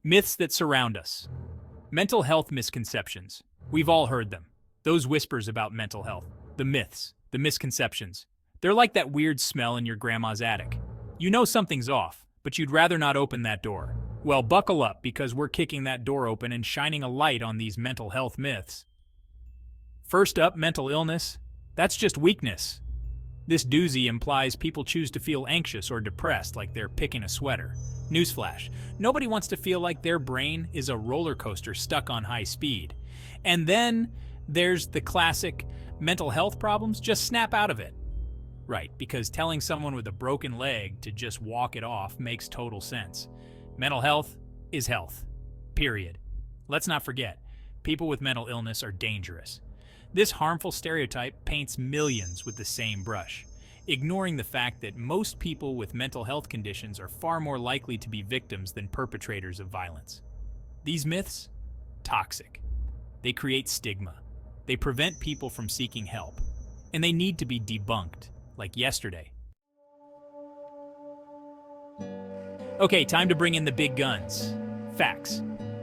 Myths that surround us. Mental health misconceptions. We've all heard them. Those whispers about mental health. The myths, the misconceptions. They're like that weird smell in your grandma's attic. You know something's off, but you'd rather not open that door. Well, buckle up because we're kicking that door open and shining a light on these mental health myths. First up, mental illness. That's just weakness. This doozy implies people choose to feel anxious or depressed like they're picking a sweater. Newsflash, nobody wants to feel like their brain is a roller coaster stuck on high speed. And then there's the classic mental health problems, just snap out of it. Right, because telling someone with a broken leg to just walk it off makes total sense. Mental health is health. Period. Let's not forget, people with mental illness are dangerous. This harmful stereotype paints millions with the same brush, ignoring the fact that most people with mental health conditions are far more likely to be victims than perpetrators of violence. These myths? Toxic. They create stigma. They prevent people from seeking help. And they need to be debunked, like yesterday. Okay, time to bring in the big guns. Facts.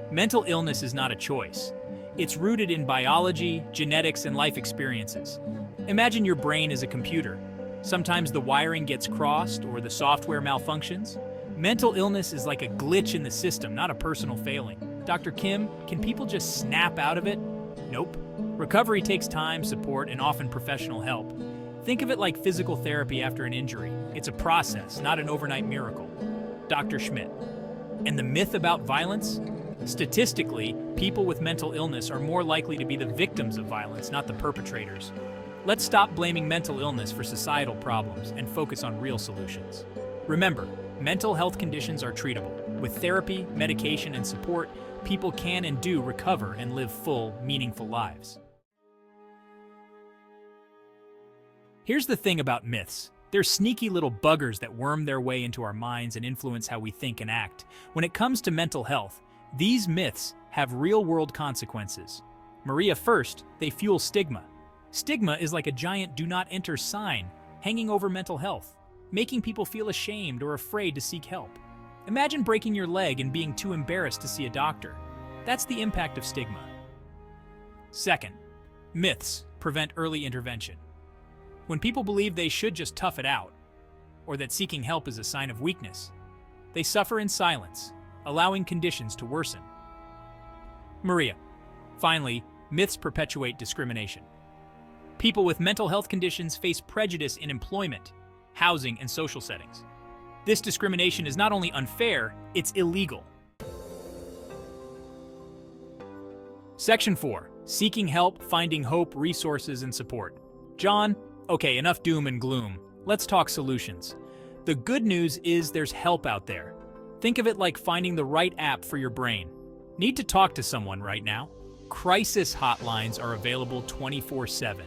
Mental illness is not a choice. It's rooted in biology, genetics, and life experiences. Imagine your brain is a computer. Sometimes the wiring gets crossed or the software malfunctions. Mental illness is like a glitch in the system, not a personal failing. Dr. Kim, can people just snap out of it? Nope. Recovery takes time, support, and often professional help. Think of it like physical therapy after an injury. It's a process, not an overnight miracle. Dr. Schmidt. And the myth about violence? Statistically, people with mental illness are more likely to be the victims of violence, not the perpetrators. Let's stop blaming mental illness for societal problems and focus on real solutions. Remember, mental health conditions are treatable. With therapy, medication, and support, people can and do recover and live full, meaningful lives. Here's the thing about myths. They're sneaky little buggers that worm their way into our minds and influence how we think and act. When it comes to mental health, these myths have real-world consequences. Maria, first, they fuel stigma. Stigma is like a giant do not enter sign hanging over mental health, making people feel ashamed or afraid to seek help. Imagine breaking your leg and being too embarrassed to see a doctor. That's the impact of stigma. Second, myths prevent early intervention. When people believe they should just tough it out, or that seeking help is a sign of weakness, they suffer in silence, allowing conditions to worsen. Maria. Finally, myths perpetuate discrimination. People with mental health conditions face prejudice in employment, housing, and social settings. This discrimination is not only unfair, it's illegal. Section 4. Seeking help, finding hope, resources, and support. John, okay, enough doom and gloom. Let's talk solutions. The good news is there's help out there. Think of it like finding the right app for your brain. Need to talk to someone right now? Crisis hotlines are available 24/7.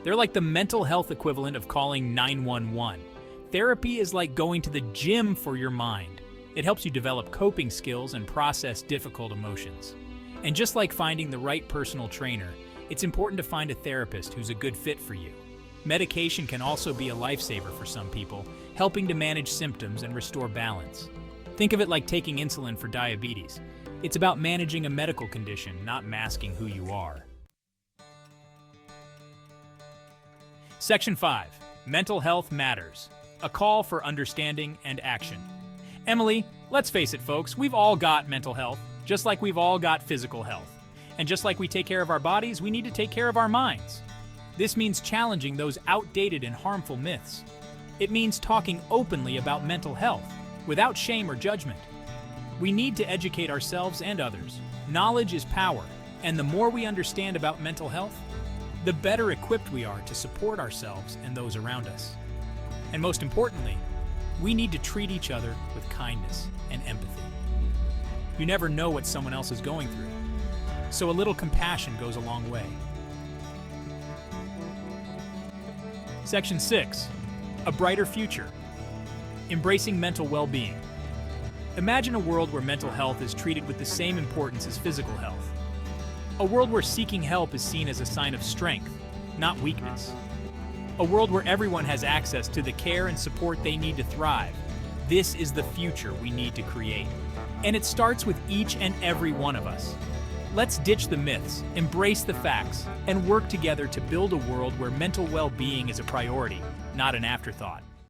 They're like the mental health equivalent of calling 911. Therapy is like going to the gym for your mind. It helps you develop coping skills and process difficult emotions. And just like finding the right personal trainer, it's important to find a therapist who's a good fit for you. Medication can also be a lifesaver for some people, helping to manage symptoms and restore balance. Think of it like taking insulin for diabetes. It's about managing a medical condition, not masking who you are. Section 5. Mental health matters. A call for understanding and action. Emily, let's face it, folks, we've all got mental health, just like we've all got physical health. And just like we take care of our bodies, we need to take care of our minds. This means challenging those outdated and harmful myths. It means talking openly about mental health, without shame or judgment. We need to educate ourselves and others. Knowledge is power, and the more we understand about mental health, the better equipped we are to support ourselves and those around us. And most importantly, we need to treat each other with kindness and empathy. You never know what someone else is going through, so a little compassion goes a long way. Section 6. A brighter future. Embracing mental well-being. Imagine a world where mental health is treated with the same importance as physical health. A world where seeking help is seen as a sign of strength, not weakness. A world where everyone has access to the care and support they need to thrive. This is the future we need to create. And it starts with each and every one of us. Let's ditch the myths, embrace the facts, and work together to build a world where mental well-being is a priority, not an afterthought.